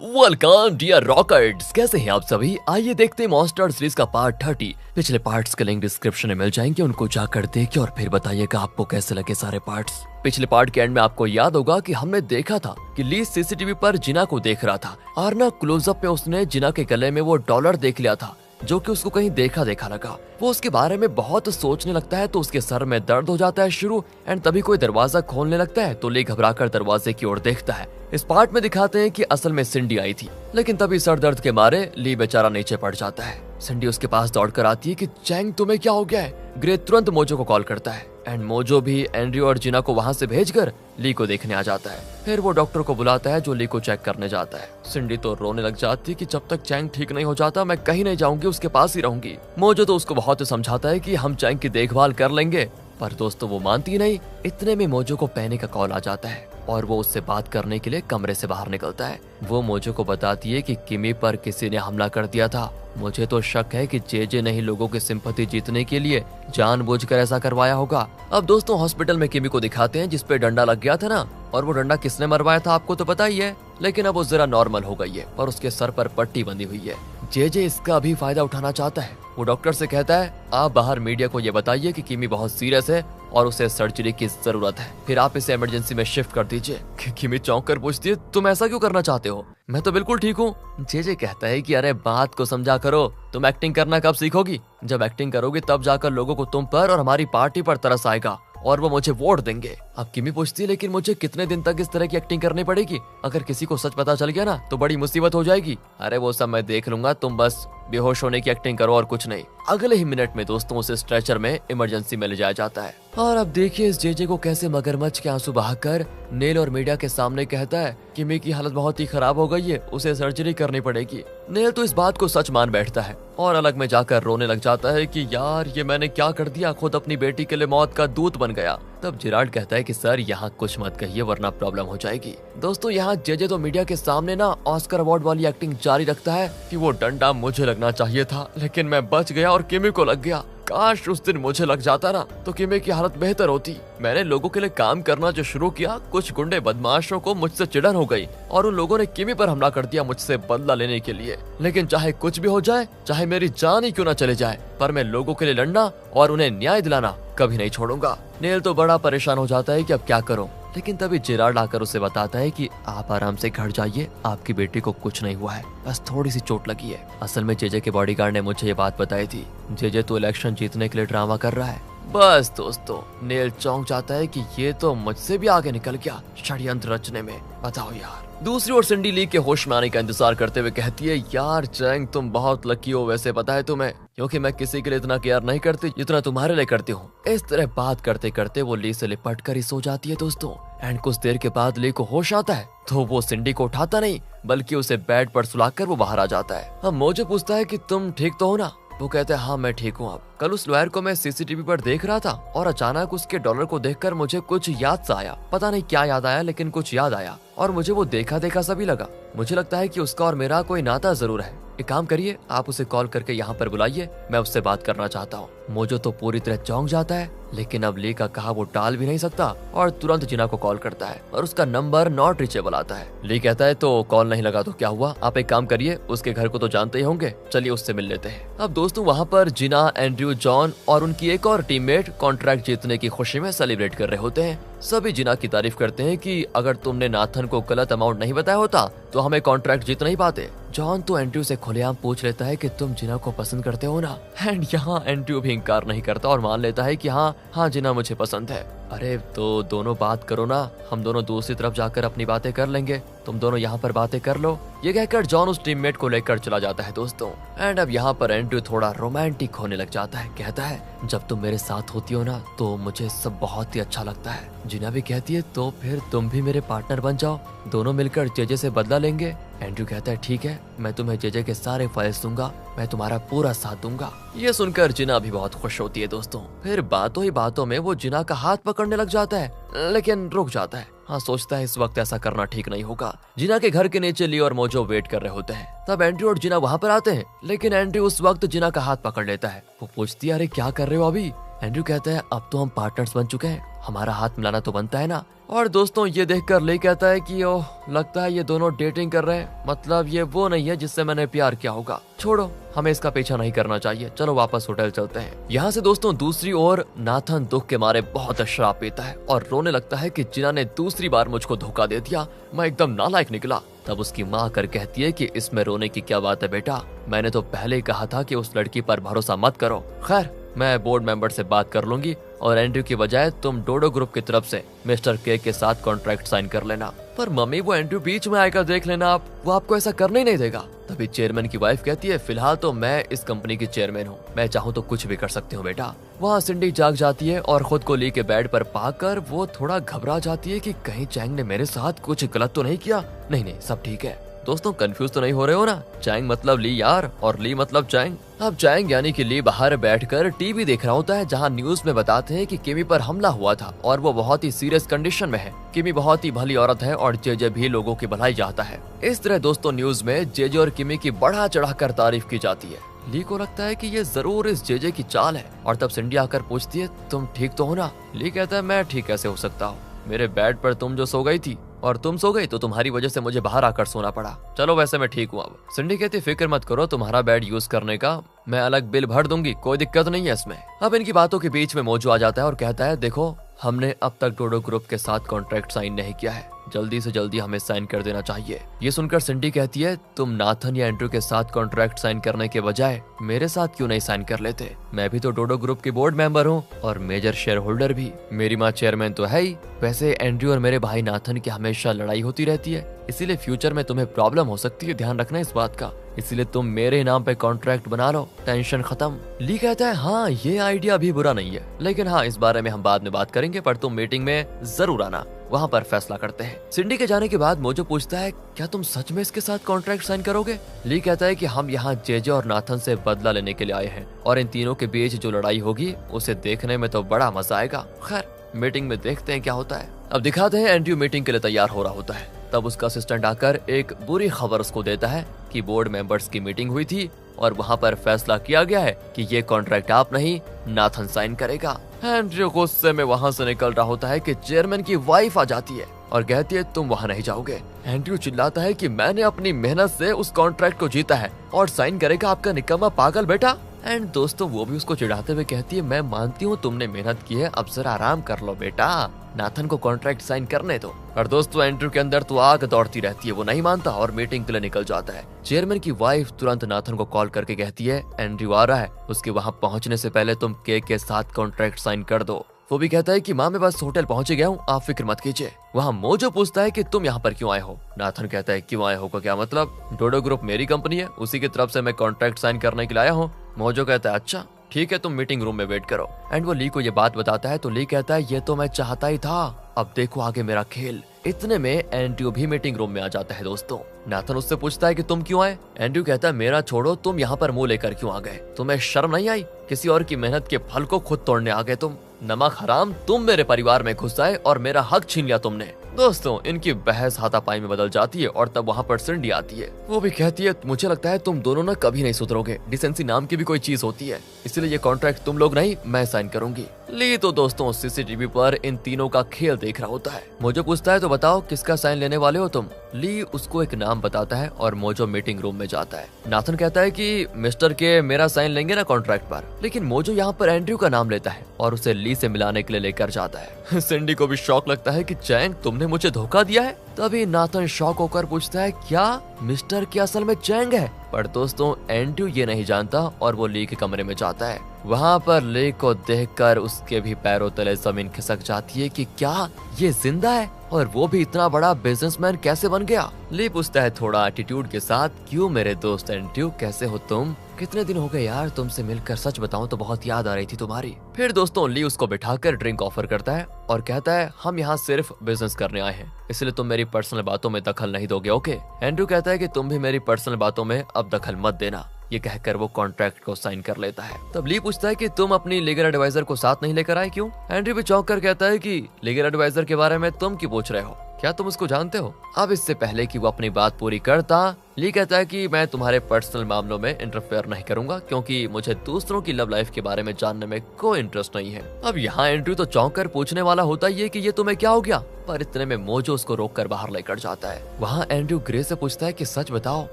Welcome dear rockets, कैसे हैं आप सभी। आइए देखते हैं मॉन्स्टर सीरीज का पार्ट 30। पिछले पार्ट्स के लिंक डिस्क्रिप्शन में मिल जाएंगे, उनको जाकर देखिए और फिर बताइएगा आपको कैसे लगे सारे पार्ट्स। पिछले पार्ट के एंड में आपको याद होगा कि हमने देखा था कि ली सीसीटीवी पर जिना को देख रहा था और ना क्लोजअप में उसने जिना के गले में वो डॉलर देख लिया था जो कि उसको कहीं देखा देखा लगा। वो उसके बारे में बहुत सोचने लगता है तो उसके सर में दर्द हो जाता है शुरू। एंड तभी कोई दरवाजा खोलने लगता है तो ली घबराकर दरवाजे की ओर देखता है। इस पार्ट में दिखाते हैं कि असल में सिंडी आई थी, लेकिन तभी सर दर्द के मारे ली बेचारा नीचे पड़ जाता है। सिंडी उसके पास दौड़कर आती है कि चैंग तुम्हें क्या हो गया है। ग्रे तुरंत मोजो को कॉल करता है एंड मोजो भी एंड्रयू और जिना को वहां से भेजकर ली को देखने आ जाता है। फिर वो डॉक्टर को बुलाता है जो ली को चेक करने जाता है। सिंडी तो रोने लग जाती है कि जब तक चैंग ठीक नहीं हो जाता मैं कहीं नहीं जाऊंगी, उसके पास ही रहूंगी। मोजो तो उसको बहुत समझाता है कि हम चैंग की देखभाल कर लेंगे, पर दोस्तों वो मानती नहीं। इतने में मोजो को पैनी का कॉल आ जाता है और वो उससे बात करने के लिए कमरे से बाहर निकलता है। वो मोजो को बताती है कि किमी पर किसी ने हमला कर दिया था। मुझे तो शक है कि जेजे ने ही लोगों की सिंपैथी जीतने के लिए जानबूझकर ऐसा करवाया होगा। अब दोस्तों हॉस्पिटल में किमी को दिखाते हैं जिसपे डंडा लग गया था ना, और वो डंडा किसने मरवाया था आपको तो पता ही है, लेकिन अब वो जरा नॉर्मल हो गई है और उसके सर पर पट्टी बंधी हुई है। जेजे इसका भी फायदा उठाना चाहता है। वो डॉक्टर से कहता है आप बाहर मीडिया को ये बताइए कि किमी बहुत सीरियस है और उसे सर्जरी की जरूरत है, फिर आप इसे इमरजेंसी में शिफ्ट कर दीजिए। किमी चौंक कर पूछती है तुम ऐसा क्यों करना चाहते हो, मैं तो बिल्कुल ठीक हूँ। जेजे कहता है कि अरे बात को समझा करो, तुम एक्टिंग करना कब सीखोगी, जब एक्टिंग करोगी तब जाकर लोगों को तुम पर और हमारी पार्टी पर तरस आएगा और वो मुझे वोट देंगे। अब किमी पूछती है लेकिन मुझे कितने दिन तक इस तरह की एक्टिंग करनी पड़ेगी, अगर किसी को सच पता चल गया ना तो बड़ी मुसीबत हो जाएगी। अरे वो सब मैं देख लूंगा, तुम बस बेहोश होने की एक्टिंग करो और कुछ नहीं। अगले ही मिनट में दोस्तों उसे स्ट्रेचर में इमरजेंसी में ले जाया जाता है। और अब देखिए इस जेजे को कैसे मगरमच्छ के आंसू बहाकर नेल और मीडिया के सामने कहता है किमी की हालत बहुत ही खराब हो गई है, उसे सर्जरी करनी पड़ेगी। नेल तो इस बात को सच मान बैठता है और अलग में जाकर रोने लग जाता है कि यार ये मैंने क्या कर दिया, खुद अपनी बेटी के लिए मौत का दूत बन गया। तब जिराल्ड कहता है कि सर यहाँ कुछ मत कहिए वरना प्रॉब्लम हो जाएगी। दोस्तों यहाँ जेजे तो मीडिया के सामने ना ऑस्कर अवार्ड वाली एक्टिंग जारी रखता है कि वो डंडा मुझे लगना चाहिए था लेकिन मैं बच गया और किमी को लग गया। काश उस दिन मुझे लग जाता ना तो किमी की हालत बेहतर होती। मैंने लोगों के लिए काम करना जो शुरू किया, कुछ गुंडे बदमाशों को मुझसे चिढ़न हो गई और उन लोगों ने किमी पर हमला कर दिया मुझसे बदला लेने के लिए। लेकिन चाहे कुछ भी हो जाए, चाहे मेरी जान ही क्यों ना चले जाए, पर मैं लोगों के लिए लड़ना और उन्हें न्याय दिलाना कभी नहीं छोड़ूंगा। नेल तो बड़ा परेशान हो जाता है कि अब क्या करूं, लेकिन तभी जिराल्ड आकर उसे बताता है कि आप आराम से घर जाइए, आपकी बेटी को कुछ नहीं हुआ है, बस थोड़ी सी चोट लगी है। असल में जेजे के बॉडीगार्ड ने मुझे ये बात बताई थी, जेजे तो इलेक्शन जीतने के लिए ड्रामा कर रहा है। बस दोस्तों नेल चौंक जाता है कि ये तो मुझसे भी आगे निकल गया षड्यंत्र रचने में, बताओ यार। दूसरी ओर सिंडी ली के होश में आने का इंतजार करते हुए कहती है यार चैंग तुम बहुत लकी हो, वैसे पता है तुम्हें, क्योंकि मैं किसी के लिए इतना केयर नहीं करती जितना तुम्हारे लिए करती हूँ। इस तरह बात करते करते वो ली से लिपट कर ही सो जाती है दोस्तों। एंड कुछ देर के बाद ली को होश आता है तो वो सिंडी को उठाता नहीं बल्कि उसे बेड पर सुलाकर वो बाहर आ जाता है। अब मुझे पूछता है कि तुम ठीक तो हो ना। वो कहते हैं हाँ मैं ठीक हूँ। अब कल उस लॉयर को मैं सीसीटीवी पर देख रहा था और अचानक उसके डॉलर को देखकर मुझे कुछ याद सा आया, पता नहीं क्या याद आया लेकिन कुछ याद आया और मुझे वो देखा देखा सा भी लगा। मुझे लगता है कि उसका और मेरा कोई नाता जरूर है। एक काम करिए आप उसे कॉल करके यहाँ पर बुलाइए, मैं उससे बात करना चाहता हूँ। मोजो तो पूरी तरह चौंक जाता है लेकिन अब ली का कहा वो टाल भी नहीं सकता और तुरंत जिना को कॉल करता है और उसका नंबर नॉट रीचेबल आता है। ली कहता है तो कॉल नहीं लगा तो क्या हुआ, आप एक काम करिए उसके घर को तो जानते ही होंगे, चलिए उससे मिल लेते हैं। अब दोस्तों वहाँ पर जिना, एंड्रयू, जॉन और उनकी एक और टीममेट कॉन्ट्रैक्ट जीतने की खुशी में सेलिब्रेट कर रहे होते हैं। सभी जिना की तारीफ करते हैं कि अगर तुमने नाथन को गलत अमाउंट नहीं बताया होता तो हमें कॉन्ट्रैक्ट जीत नहीं पाते। जॉन तो एंड्रयू से खुलेआम पूछ लेता है कि तुम जिना को पसंद करते हो ना, एंड यहाँ एंड्रयू भी इनकार नहीं करता और मान लेता है कि हाँ जिना मुझे पसंद है। अरे तो दोनों बात करो ना, हम दोनों दूसरी तरफ जाकर अपनी बातें कर लेंगे, तुम दोनों यहाँ पर बातें कर लो। ये कहकर जॉन उस टीममेट को लेकर चला जाता है दोस्तों। एंड अब यहाँ पर एंड्रयू थोड़ा रोमांटिक होने लग जाता है, कहता है जब तुम मेरे साथ होती हो ना तो मुझे सब बहुत ही अच्छा लगता है। जिना भी कहती है तो फिर तुम भी मेरे पार्टनर बन जाओ, दोनों मिलकर जेजे से बदला लेंगे। एंड्रयू कहता है ठीक है, मैं तुम्हें जेजे के सारे फाइल्स दूंगा, मैं तुम्हारा पूरा साथ दूंगा। ये सुनकर जिना भी बहुत खुश होती है दोस्तों। फिर बातों ही बातों में वो जिना का हाथ पकड़ने लग जाता है लेकिन रुक जाता है। हाँ सोचता है इस वक्त ऐसा करना ठीक नहीं होगा। जिना के घर के नीचे ली और मोजो वेट कर रहे होते हैं। तब एंड्रयू और जिना वहाँ पर आते हैं लेकिन एंड्रयू उस वक्त जिना का हाथ पकड़ लेता है। वो पूछती है अरे क्या कर रहे हो अभी। एंड्रयू कहता है अब तो हम पार्टनर्स बन चुके हैं, हमारा हाथ मिलाना तो बनता है ना। और दोस्तों ये देखकर ली कहता है कि ओह, लगता है ये दोनों डेटिंग कर रहे हैं, मतलब ये वो नहीं है जिससे मैंने प्यार किया होगा। छोड़ो, हमें इसका पीछा नहीं करना चाहिए, चलो वापस होटल चलते हैं। यहाँ से दोस्तों दूसरी ओर नाथन दुख के मारे बहुत शराब पीता है और रोने लगता है कि जिना ने दूसरी बार मुझको धोखा दे दिया, मैं एकदम नालायक निकला। तब उसकी माँ कर कहती है कि इसमें रोने की क्या बात है बेटा, मैंने तो पहले ही कहा था कि उस लड़की पर भरोसा मत करो। खैर, मैं बोर्ड मेंबर से बात कर लूंगी और एंड्रयू की बजाय तुम डोडो ग्रुप की तरफ से मिस्टर के साथ कॉन्ट्रैक्ट साइन कर लेना। पर मम्मी, वो एंड्रयू बीच में आएगा, देख लेना आप, वो आपको ऐसा करने ही नहीं देगा। तभी चेयरमैन की वाइफ कहती है, फिलहाल तो मैं इस कंपनी की चेयरमैन हूँ, मैं चाहूँ तो कुछ भी कर सकती हूँ बेटा। वहाँ सिंडी जाग जाती है और खुद को ली के बेड पर पाकर वो थोड़ा घबरा जाती है कि कहीं चैंग ने मेरे साथ कुछ गलत तो नहीं किया। नहीं नहीं, सब ठीक है। दोस्तों कंफ्यूज तो नहीं हो रहे हो ना, चैंग मतलब ली यार और ली मतलब चैंग। अब चैंग यानी कि ली बाहर बैठकर टीवी देख रहा होता है, जहां न्यूज में बताते हैं कि किमी पर हमला हुआ था और वो बहुत ही सीरियस कंडीशन में है। किमी बहुत ही भली औरत है और जेजे भी लोगों की भलाई चाहता है। इस तरह दोस्तों न्यूज में जेजे और किमी की बढ़ा चढ़ाकर तारीफ की जाती है। ली को लगता है कि ये जरूर इस जेजे की चाल है और तब सिंडी आकर पूछती है, तुम ठीक तो हो ना? ली कहता है, मैं ठीक कैसे हो सकता हूँ, मेरे बेड पर तुम जो सो गई थी और तुम सो गई तो तुम्हारी वजह से मुझे बाहर आकर सोना पड़ा। चलो वैसे मैं ठीक हूँ अब। सिंडी कहती, फिक्र मत करो, तुम्हारा बेड यूज करने का मैं अलग बिल भर दूंगी, कोई दिक्कत नहीं है इसमें। अब इनकी बातों के बीच में मोजो आ जाता है और कहता है, देखो हमने अब तक डोडो ग्रुप के साथ कॉन्ट्रैक्ट साइन नहीं किया है, जल्दी से जल्दी हमें साइन कर देना चाहिए। ये सुनकर सिंडी कहती है, तुम नाथन या एंड्रयू के साथ कॉन्ट्रैक्ट साइन करने के बजाय मेरे साथ क्यों नहीं साइन कर लेते? मैं भी तो डोडो ग्रुप की बोर्ड मेंबर हूँ और मेजर शेयर होल्डर भी। मेरी माँ चेयरमैन तो है ही। वैसे एंड्रयू और मेरे भाई नाथन की हमेशा लड़ाई होती रहती है, इसीलिए फ्यूचर में तुम्हें प्रॉब्लम हो सकती है, ध्यान रखना इस बात का। इसीलिए तुम मेरे नाम पे कॉन्ट्रैक्ट बना लो, टेंशन खत्म। ली कहता है, हाँ ये आइडिया भी बुरा नहीं है, लेकिन हाँ इस बारे में हम बाद में बात करेंगे, पर तुम मीटिंग में जरूर आना, वहाँ पर फैसला करते हैं। सिंडी के जाने के बाद मोजो पूछता है, क्या तुम सच में इसके साथ कॉन्ट्रैक्ट साइन करोगे? ली कहता है कि हम यहाँ जेजे और नाथन से बदला लेने के लिए आए हैं और इन तीनों के बीच जो लड़ाई होगी उसे देखने में तो बड़ा मजा आएगा। खैर मीटिंग में देखते हैं क्या होता है। अब दिखाते हैं एंड्रयू मीटिंग के लिए तैयार हो रहा होता है। तब उसका असिस्टेंट आकर एक बुरी खबर उसको देता है कि बोर्ड मेंबर्स की मीटिंग हुई थी और वहाँ पर फैसला किया गया है कि ये कॉन्ट्रैक्ट आप नहीं नाथन साइन करेगा। एंड्रयू गुस्से में वहाँ से निकल रहा होता है कि चेयरमैन की वाइफ आ जाती है और कहती है, तुम वहाँ नहीं जाओगे। एंड्रयू चिल्लाता है कि मैंने अपनी मेहनत से उस कॉन्ट्रैक्ट को जीता है और साइन करेगा आपका निकम्मा पागल बेटा। एंड दोस्तों वो भी उसको चिढ़ाते हुए कहती है, मैं मानती हूँ तुमने मेहनत की है, अब जरा आराम कर लो बेटा, नाथन को कॉन्ट्रैक्ट साइन करने दो। और दोस्तों एंड्रयू के अंदर तो आग दौड़ती रहती है, वो नहीं मानता और मीटिंग के लिए निकल जाता है। चेयरमैन की वाइफ तुरंत नाथन को कॉल करके कहती है, एंड्रयू आ रहा है, उसके वहाँ पहुँचने से पहले तुम के साथ कॉन्ट्रैक्ट साइन कर दो। वो भी कहता है कि माँ मैं बस होटल पहुंच गया हूँ, आप फिक्र मत कीजिए। वहाँ मोजो पूछता है कि तुम यहाँ पर क्यों आए हो? नाथन कहता है, क्यों आए हो का क्या मतलब? डोडो ग्रुप मेरी कंपनी है, उसी की तरफ से मैं कॉन्ट्रैक्ट साइन करने के लिए आया हूँ। मोजो कहता है, अच्छा ठीक है, तुम मीटिंग रूम में वेट करो। एंड वो ली को ये बात बताता है तो ली कहता है, ये तो मैं चाहता ही था, अब देखो आगे मेरा खेल। इतने में एंड्रयू भी मीटिंग रूम में आ जाता है। दोस्तों नाथन उससे पूछता है कि तुम क्यों आए? एंड्रयू कहता है, मेरा छोड़ो, तुम यहाँ पर मुंह लेकर क्यों आ गए? तुम्हें शर्म नहीं आई? किसी और की मेहनत के फल को खुद तोड़ने आ गए तुम। नमक हराम, तुम मेरे परिवार में घुस आए और मेरा हक छीन लिया तुमने। दोस्तों इनकी बहस हाथापाई में बदल जाती है और तब वहाँ पर सिंडी आती है। वो भी कहती है, मुझे लगता है तुम दोनों ना कभी नहीं सुधरोगे, डिसेंसी नाम की भी कोई चीज होती है, इसलिए ये कॉन्ट्रैक्ट तुम लोग नहीं मैं साइन करूंगी। ली तो दोस्तों सीसीटीवी पर इन तीनों का खेल देख रहा होता है। मोजो पूछता है, तो बताओ किसका साइन लेने वाले हो तुम? ली उसको एक नाम बताता है और मोजो मीटिंग रूम में जाता है। नाथन कहता है कि मिस्टर के मेरा साइन लेंगे ना कॉन्ट्रैक्ट पर, लेकिन मोजो यहाँ पर एंड्रयू का नाम लेता है और उसे ली से मिलाने के लिए लेकर जाता है। सिंडी को भी शौक लगता है कि चैंग तुमने मुझे धोखा दिया है। तभी नाथन शौक होकर पूछता है, क्या मिस्टर के असल में चैंग है? पर दोस्तों एंड्रयू ये नहीं जानता और वो ली के कमरे में जाता है। वहाँ पर ली को देखकर उसके भी पैरों तले जमीन खिसक जाती है कि क्या ये जिंदा है और वो भी इतना बड़ा बिजनेसमैन कैसे बन गया? ली पूछता है थोड़ा एटीट्यूड के साथ, क्यों मेरे दोस्त एंड्रयू कैसे हो तुम? कितने दिन हो गए यार तुमसे मिलकर, सच बताऊं तो बहुत याद आ रही थी तुम्हारी। फिर दोस्तों ली उसको बिठाकर ड्रिंक ऑफर करता है और कहता है, हम यहाँ सिर्फ बिजनेस करने आए हैं, इसलिए तुम मेरी पर्सनल बातों में दखल नहीं दोगे, ओके? एंड्रयू कहता है कि तुम भी मेरी पर्सनल बातों में अब दखल मत देना। ये कहकर वो कॉन्ट्रैक्ट को साइन कर लेता है। तब ली पूछता है कि तुम अपनी लीगल एडवाइजर को साथ नहीं लेकर आए क्यों? एंड्रयू भी चौंक कर कहता है कि लीगल एडवाइजर के बारे में तुम क्यों पूछ रहे हो? क्या तुम उसको जानते हो? अब इससे पहले कि वो अपनी बात पूरी करता, ली कहता है कि मैं तुम्हारे पर्सनल मामलों में इंटरफेयर नहीं करूंगा क्योंकि मुझे दूसरों की लव लाइफ के बारे में जानने में कोई इंटरेस्ट नहीं है। अब यहाँ एंड्रयू तो चौंक कर पूछने वाला होता ही है कि ये तुम्हें क्या हो गया, पर इतने में मोजो उसको रोककर बाहर लेकर जाता है। वहाँ एंड्रयू ग्रे से पूछता है कि सच बताओ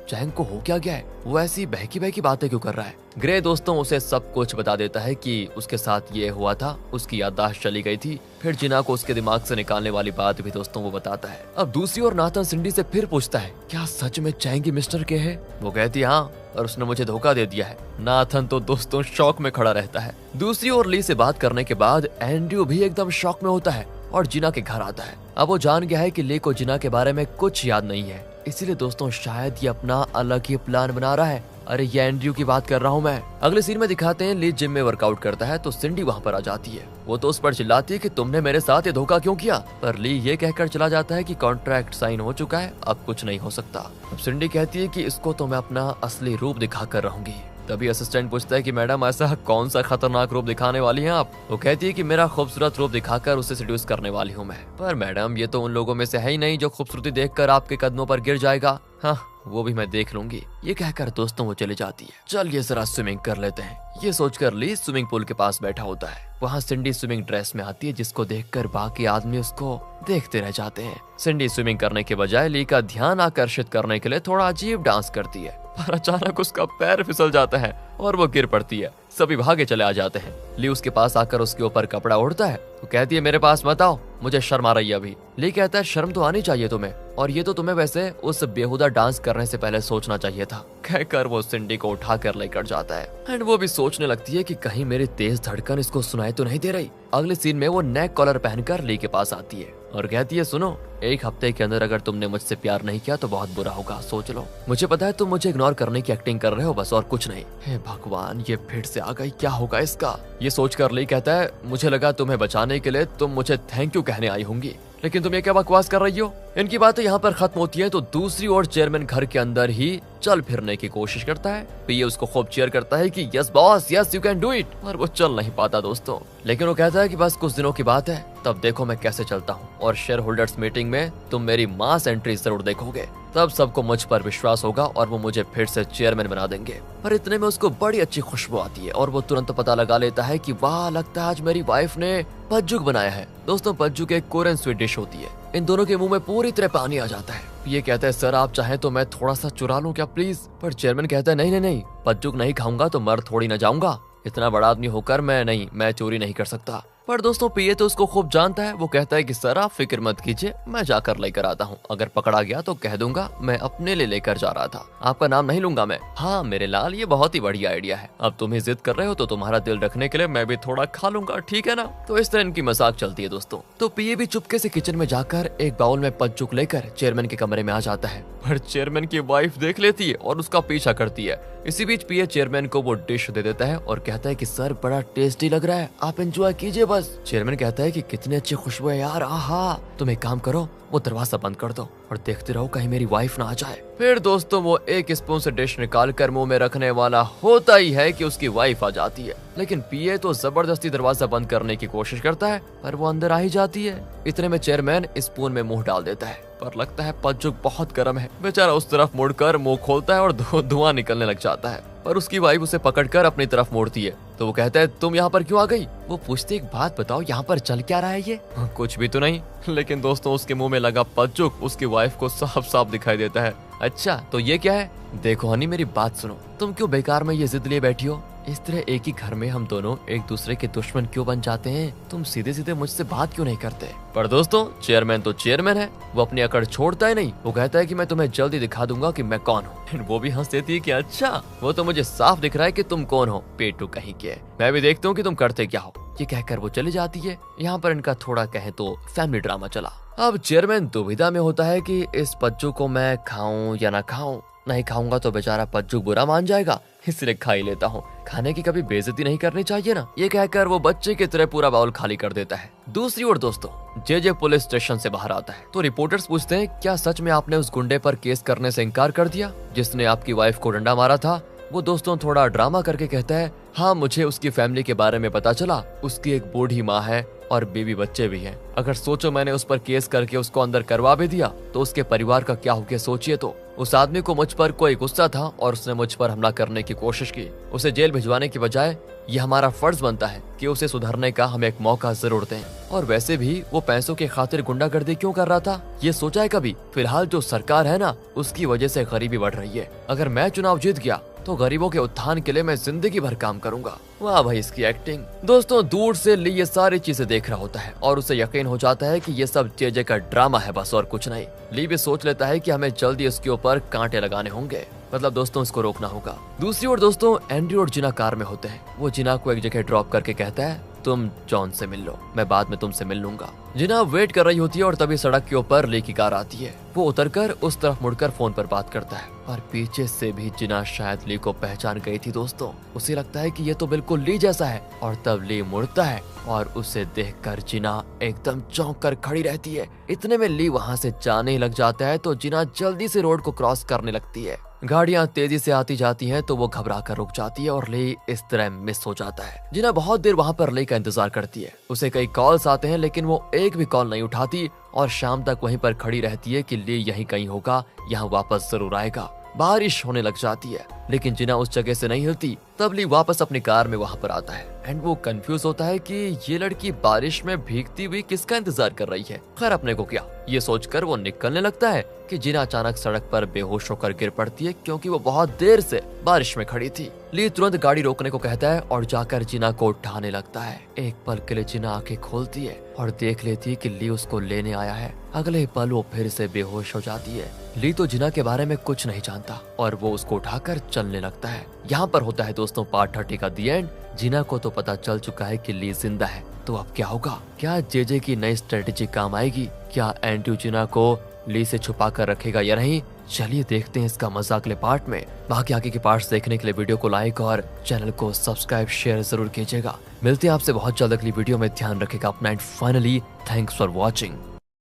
चैंग को हो क्या गया है, वो ऐसी बहकी बहकी बातें क्यों कर रहा है। ग्रे दोस्तों उसे सब कुछ बता देता है कि उसके साथ ये हुआ था, उसकी याददाश्त चली गई थी, फिर जिना को उसके दिमाग से निकालने वाली बात भी दोस्तों वो बताता है। अब दूसरी ओर नाथन सिंडी से फिर पूछता है क्या सच में चैंग ही मिस्टर के है? वो कहती हाँ, और उसने मुझे धोखा दे दिया है। नाथन तो दोस्तों शॉक में खड़ा रहता है। दूसरी ओर ली से बात करने के बाद एंड्रयू भी एकदम शॉक में होता है और जिना के घर आता है। अब वो जान गया है कि ली को जिना के बारे में कुछ याद नहीं है, इसीलिए दोस्तों शायद ये अपना अलग ही प्लान बना रहा है। अरे ये एंड्रयू की बात कर रहा हूँ मैं। अगले सीन में दिखाते हैं ली जिम में वर्कआउट करता है तो सिंडी वहाँ पर आ जाती है। वो तो उस पर चिल्लाती है कि तुमने मेरे साथ ये धोखा क्यों किया, पर ली ये कहकर चला जाता है कि कॉन्ट्रैक्ट साइन हो चुका है, अब कुछ नहीं हो सकता। अब सिंडी कहती है कि इसको तो मैं अपना असली रूप दिखा कर रहूंगी। तभी असिस्टेंट पूछता है कि मैडम ऐसा कौन सा खतरनाक रूप दिखाने वाली हैं आप? वो कहती है कि मेरा खूबसूरत रूप दिखाकर उसे सेड्यूस करने वाली हूँ मैं। पर मैडम ये तो उन लोगों में से है ही नहीं जो खूबसूरती देखकर आपके कदमों पर गिर जाएगा। हाँ वो भी मैं देख लूंगी। ये कहकर दोस्तों वो चली जाती है। चलिए जरा स्विमिंग कर लेते हैं, ये सोचकर ली स्विमिंग पूल के पास बैठा होता है। वहाँ सिंडी स्विमिंग ड्रेस में आती है जिसको देखकर बाकी आदमी उसको देखते रह जाते हैं। सिंडी स्विमिंग करने के बजाय ली का ध्यान आकर्षित करने के लिए थोड़ा अजीब डांस करती है, पर अचानक उसका पैर फिसल जाता है और वो गिर पड़ती है। सभी भागे चले आ जाते हैं। ली उसके पास आकर उसके ऊपर कपड़ा ओढ़ता है। वो कहती है मेरे पास मत आओ, मुझे शर्म आ रही है अभी। ली कहता है शर्म तो आनी चाहिए तुम्हें, और ये तो तुम्हें वैसे उस बेहुदा डांस करने से पहले सोचना चाहिए था। कहकर वो सिंडी को उठाकर लेकर जाता है एंड वो भी सोचने लगती है कि कहीं मेरी तेज धड़कन इसको सुनाई तो नहीं दे रही। अगले सीन में वो नेक कॉलर पहनकर ली के पास आती है और कहती है सुनो, एक हफ्ते के अंदर अगर तुमने मुझसे प्यार नहीं किया तो बहुत बुरा होगा, सोच लो। मुझे पता है तुम मुझे इग्नोर करने की एक्टिंग कर रहे हो बस, और कुछ नहीं। हे भगवान ये फिर से आ गई, क्या होगा इसका? ये सोचकर ली कहता है मुझे लगा तुम्हें बचाने के लिए तुम मुझे थैंक यू कहने आई होंगी, लेकिन तुम ये क्या बकवास कर रही हो। इनकी बातें यहाँ पर खत्म होती है तो दूसरी ओर चेयरमैन घर के अंदर ही चल फिरने की कोशिश करता है। पीए उसको खूब चीयर करता है कि yes boss yes you can do it, और वो चल नहीं पाता दोस्तों। लेकिन वो कहता है कि बस कुछ दिनों की बात है, तब देखो मैं कैसे चलता हूँ, और शेयर होल्डर्स मीटिंग में तुम मेरी मास एंट्री जरूर देखोगे, तब सबको मुझ पर विश्वास होगा और वो मुझे फिर से चेयरमैन बना देंगे। पर इतने में उसको बड़ी अच्छी खुशबू आती है और वो तुरंत पता लगा लेता है कि वाह लगता है आज मेरी वाइफ ने पज्जुक बनाया है। दोस्तों पज्जुक एक कोरियन स्वीट डिश होती है। इन दोनों के मुंह में पूरी तरह पानी आ जाता है। ये कहता है सर आप चाहें तो मैं थोड़ा सा चुरा लूं क्या प्लीज? पर चेयरमैन कहता है नहीं नहीं नहीं, पज्जुक नहीं खाऊंगा तो मर थोड़ी न जाऊंगा, इतना बड़ा आदमी होकर मैं चोरी नहीं कर सकता। पर दोस्तों पीए तो उसको खूब जानता है। वो कहता है कि सर आप फिक्र मत कीजिए, मैं जाकर लेकर आता हूँ, अगर पकड़ा गया तो कह दूंगा मैं अपने लिए लेकर जा रहा था, आपका नाम नहीं लूंगा मैं। हाँ मेरे लाल ये बहुत ही बढ़िया आइडिया है, अब तुम ही जिद कर रहे हो तो तुम्हारा दिल रखने के लिए मैं भी थोड़ा खा लूंगा, ठीक है ना? तो इस तरह इनकी मजाक चलती है दोस्तों। तो पीए भी चुपके से किचन में जाकर एक बाउल में पज्जुक लेकर चेयरमैन के कमरे में आ जाता है, पर चेयरमैन की वाइफ देख लेती है और उसका पीछा करती है। इसी बीच पीए चेयरमैन को वो डिश दे देता है और कहता है कि सर बड़ा टेस्टी लग रहा है, आप एंजॉय कीजिए बस। चेयरमैन कहता है कि कितनी अच्छी खुशबू है यार, आहा। तुम एक काम करो वो दरवाजा बंद कर दो और देखते रहो कहीं मेरी वाइफ ना आ जाए। फिर दोस्तों वो एक स्पून से डिश निकाल कर मुंह में रखने वाला होता ही है कि उसकी वाइफ आ जाती है, लेकिन पीए तो जबरदस्ती दरवाजा बंद करने की कोशिश करता है पर वो अंदर आ ही जाती है। इतने में चेयरमैन स्पून में मुंह डाल देता है, पर लगता है पज्जुक बहुत गर्म है। बेचारा उस तरफ मुड़कर मुंह खोलता है और धुआं निकलने लग जाता है, पर उसकी वाइफ उसे पकड़कर अपनी तरफ मोड़ती है। तो वो कहता है तुम यहाँ पर क्यों आ गई? वो पूछते एक बात बताओ यहाँ पर चल क्या रहा है ये? कुछ भी तो नहीं। लेकिन दोस्तों उसके मुंह में लगा पज्जुक उसकी वाइफ को साफ साफ दिखाई देता है। अच्छा तो ये क्या है? देखो हनी मेरी बात सुनो, तुम क्यों बेकार में ये जिद लिए बैठी हो? इस तरह एक ही घर में हम दोनों एक दूसरे के दुश्मन क्यों बन जाते हैं? तुम सीधे सीधे मुझसे बात क्यों नहीं करते? पर दोस्तों चेयरमैन तो चेयरमैन है, वो अपनी अकड़ छोड़ता ही नहीं। वो कहता है कि मैं तुम्हें जल्दी दिखा दूंगा कि मैं कौन हूँ। वो भी हंस देती है कि अच्छा वो तो मुझे साफ दिख रहा है कि तुम कौन हो, पेटू कहीं के, मैं भी देखता हूँ कि तुम करते क्या हो। ये कहकर वो चली जाती है। यहाँ पर इनका थोड़ा कहे तो फैमिली ड्रामा चला। अब चेयरमैन दुविधा में होता है कि इस पज्जू को मैं खाऊं या ना खाऊं। नहीं खाऊंगा तो बेचारा पज्जू बुरा मान जाएगा, इसलिए खा ही लेता हूँ, खाने की कभी बेइज्जती नहीं करनी चाहिए ना। ये कहकर वो बच्चे की तरह पूरा बाउल खाली कर देता है। दूसरी ओर दोस्तों जे पुलिस स्टेशन से बाहर आता है तो रिपोर्टर्स पूछते हैं क्या सच में आपने उस गुंडे पर केस करने से इनकार कर दिया जिसने आपकी वाइफ को डंडा मारा था? वो दोस्तों थोड़ा ड्रामा करके कहता है हाँ मुझे उसकी फैमिली के बारे में पता चला, उसकी एक बूढ़ी माँ है, और बीवी बच्चे भी हैं। अगर सोचो मैंने उस पर केस करके उसको अंदर करवा भी दिया तो उसके परिवार का क्या हो गया सोचिए। तो उस आदमी को मुझ पर कोई गुस्सा था और उसने मुझ पर हमला करने की कोशिश की। उसे जेल भिजवाने की बजाय ये हमारा फर्ज बनता है कि उसे सुधरने का हम एक मौका जरूर दें। और वैसे भी वो पैसों की खातिर गुंडागर्दी क्यों कर रहा था, ये सोचा है कभी? फिलहाल जो सरकार है ना, उसकी वजह से गरीबी बढ़ रही है। अगर मैं चुनाव जीत गया तो गरीबों के उत्थान के लिए मैं जिंदगी भर काम करूंगा। वाह भाई इसकी एक्टिंग। दोस्तों दूर से ली ये सारी चीजें देख रहा होता है और उसे यकीन हो जाता है कि ये सब जेजे का ड्रामा है बस, और कुछ नहीं। ली भी सोच लेता है कि हमें जल्दी उसके ऊपर कांटे लगाने होंगे, मतलब दोस्तों इसको रोकना होगा। दूसरी ओर दोस्तों एंड्रयू और जिना कार में होते हैं। वो जिना को एक जगह ड्रॉप करके कहता है तुम जॉन से मिल लो, मैं बाद में तुमसे मिल लूंगा। जिना वेट कर रही होती है और तभी सड़क के ऊपर ली की कार आती है। वो उतरकर उस तरफ मुड़कर फोन पर बात करता है और पीछे से भी जिना शायद ली को पहचान गई थी दोस्तों। उसे लगता है कि ये तो बिल्कुल ली जैसा है और तब ली मुड़ता है और उसे देखकर जिना एकदम चौंक कर खड़ी रहती है। इतने में ली वहाँ से जाने लग जाता है तो जिना जल्दी से रोड को क्रॉस करने लगती है। गाड़ियां तेजी से आती जाती हैं तो वो घबरा कर रुक जाती है और ली इस तरह मिस हो जाता है। जिना बहुत देर वहां पर ली का इंतजार करती है। उसे कई कॉल्स आते हैं लेकिन वो एक भी कॉल नहीं उठाती और शाम तक वहीं पर खड़ी रहती है कि ली यहीं कहीं होगा, यहाँ वापस जरूर आएगा। बारिश होने लग जाती है लेकिन जिना उस जगह से नहीं हिलती। तब ली वापस अपनी कार में वहां पर आता है एंड वो कंफ्यूज होता है कि ये लड़की बारिश में भीगती हुई किसका इंतजार कर रही है। खैर अपने को क्या, ये सोचकर वो निकलने लगता है कि जिना अचानक सड़क पर बेहोश होकर गिर पड़ती है क्योंकि वो बहुत देर से बारिश में खड़ी थी। ली तुरंत गाड़ी रोकने को कहता है और जाकर जिना को उठाने लगता है। एक पल के लिए जिना आंखें खोलती है और देख लेती है कि ली उसको लेने आया है। अगले पल वो फिर से बेहोश हो जाती है। ली तो जिना के बारे में कुछ नहीं जानता और वो उसको उठाकर चलने लगता है। यहाँ पर होता है दोस्तों पार्ट 30 का दी एंड। जिना को तो पता चल चुका है कि ली जिंदा है, तो अब क्या होगा? क्या जेजे की नई स्ट्रेटेजी काम आएगी? क्या एंड्रयू जिना को ली से छुपा कर रखेगा या नहीं? चलिए देखते हैं इसका मजा अगले पार्ट में। बाकी आगे के पार्ट्स देखने के लिए वीडियो को लाइक और चैनल को सब्सक्राइब शेयर जरूर कीजिएगा। मिलते हैं आपसे बहुत जल्द अगली वीडियो में। ध्यान रखेगा अपना and finally thanks for watching.